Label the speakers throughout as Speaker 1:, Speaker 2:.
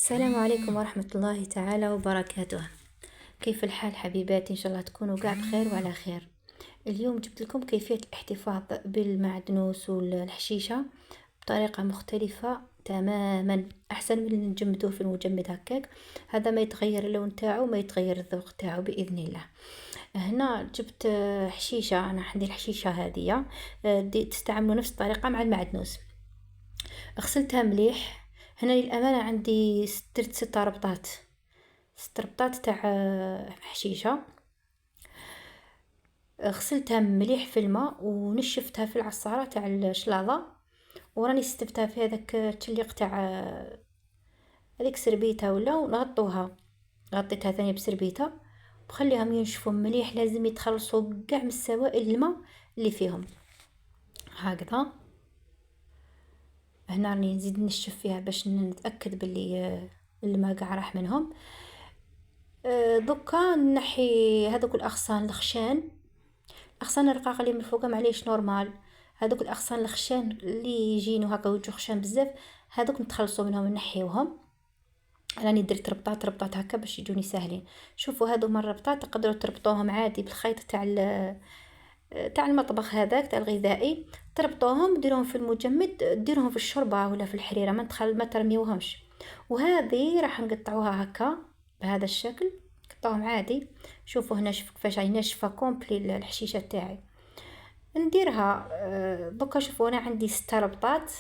Speaker 1: السلام عليكم ورحمة الله تعالى وبركاته. كيف الحال حبيباتي؟ إن شاء الله تكونوا قاع بخير وعلى خير. اليوم جبت لكم كيفية الاحتفاظ بالمعدنوس والحشيشة بطريقة مختلفة تماما، أحسن من نجمدوه في المجمد هكاك. هذا ما يتغير اللون تاعو، ما يتغير الذوق تاعو بإذن الله. هنا جبت حشيشة، أنا عندي الحشيشة هذه تستعملوا نفس الطريقة مع المعدنوس. غسلتها مليح. هنا للأمانة عندي درت 6 ربطات، 6 ربطات تاع حشيشة. غسلتها مليح في الماء ونشفتها في العصارة تاع الشلاضة، وراني استفتها في هذاك التليق تاع هذيك سربيتها ولا، ونغطوها. غطيتها ثاني بسربيتة وخليهم ينشفوا مليح. لازم يتخلصوا كاع من السوائل الماء اللي فيهم هكذا. هنا راني نزيد نشف فيها باش نتاكد باللي الماء قاع راح منهم. دوكا نحي هذوك الاغصان الخشان، الاغصان الرقاق اللي من فوق معليش نورمال. هذوك الاغصان الخشان اللي يجينو هكا ويجو خشان بزاف، هذوك نتخلصوا منهم ونحيوهم. راني درت ربطات هكا باش يجوني ساهلين. شوفوا هذو من الربطات تقدروا تربطوهم عادي بالخيط تاع المطبخ هذاك تاع الغذائي، تربطوهم ديروهم في المجمد، ديروهم في الشوربه ولا في الحريره، ما ترميوهمش. وهذه راح نقطعوها هكا بهذا الشكل، نقطعوهم عادي. شوفوا هنا شوف كيفاش راهي ناشفه كومبلي الحشيشه تاعي. نديرها دوكا. شوفوا انا عندي 6 ربطات،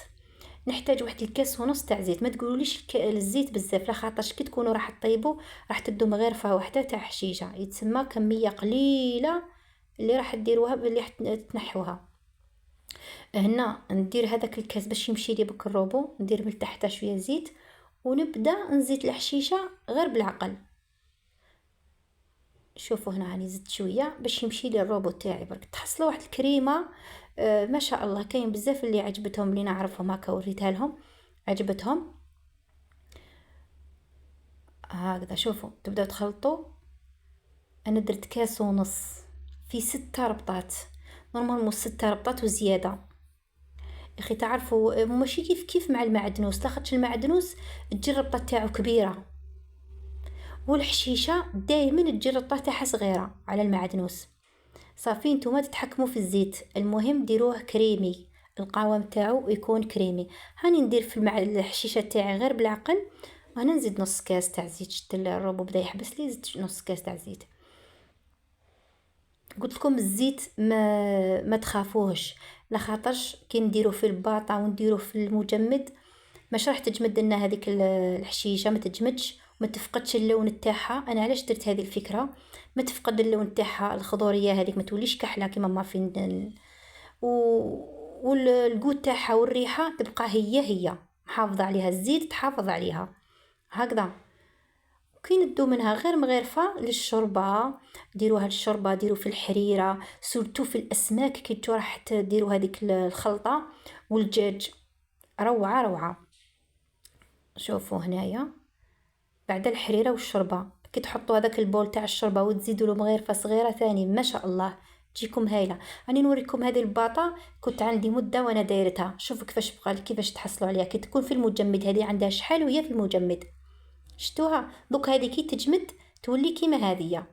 Speaker 1: نحتاج واحد الكاس ونص تاع زيت. ما تقولوليش الزيت بزاف، لا خاطرش كي تكونوا راح تطيبوا راح تدوا مغرفه واحده تاع حشيشه، يتسمى كميه قليله اللي راح تديروها اللي تنحوها. هنا ندير هذاك الكاس باش يمشي لي بك الروبو، ندير من تحت شويه زيت ونبدا نزيد الحشيشه غير بالعقل. شوفوا هنا راني زدت شويه باش يمشي لي الروبو تاعي برك. تحصلوا واحد الكريمه ما شاء الله. كاين بزاف اللي عجبتهم، اللي نعرفهم هكا وريتها لهم عجبتهم هكذا. شوفوا تبداو تخلطوا. انا درت كاس ونص في 6 ربطات، نورمالمون 6 ربطات وزياده. اخي تعرفوا ماشي كيف مع المعدنوس، لاخاطش المعدنوس تجي الربطه تاعو كبيره، والحشيشه دائما تجي الربطه تاعها صغيره على المعدنوس. صافي نتوما تتحكموا في الزيت، المهم ديروه كريمي، القوام تاعو يكون كريمي. هاني ندير في الحشيشه تاعي غير بالعقل. وانا نزيد نص كاس تاع زيت. شفت الروبو بدا يحبس لي، زدت نص كاس تاع زيت. قلت لكم الزيت ما تخافوهش، لخاطرش كي نديرو في الباطا ونديرو في المجمد مش راح تجمد لنا هذيك الحشيشه، ما تجمدش وما تفقدش اللون تاعها. انا علاش درت هذه الفكره، ما تفقد اللون تاعها الخضوريه هذيك، ما توليش كحله كيما ما فين والجود تاعها والريحه تبقى هي محافظه عليها. الزيت تحافظ عليها هكذا. كي ندو منها غير مغرفه للشوربه، ديروها للشوربه، ديروا في الحريره، سورتو في الاسماك كي تجو راح تديروا هذيك الخلطه، والدجاج روعه. شوفوا هنايا بعد الحريره والشوربه كي تحطوا هذاك البول تاع الشوربه وتزيدوا له مغرفه صغيره ثاني، ما شاء الله تجيكم هايله. راني نوريكم هذه الباطه كنت عندي مده وانا دايرتها. شوفوا كيفاش تحصلوا عليها كي تكون في المجمد. هذه عندها شحال وهي في المجمد، شتوها دوك. هذه كي تجمد تولي كيما هذه.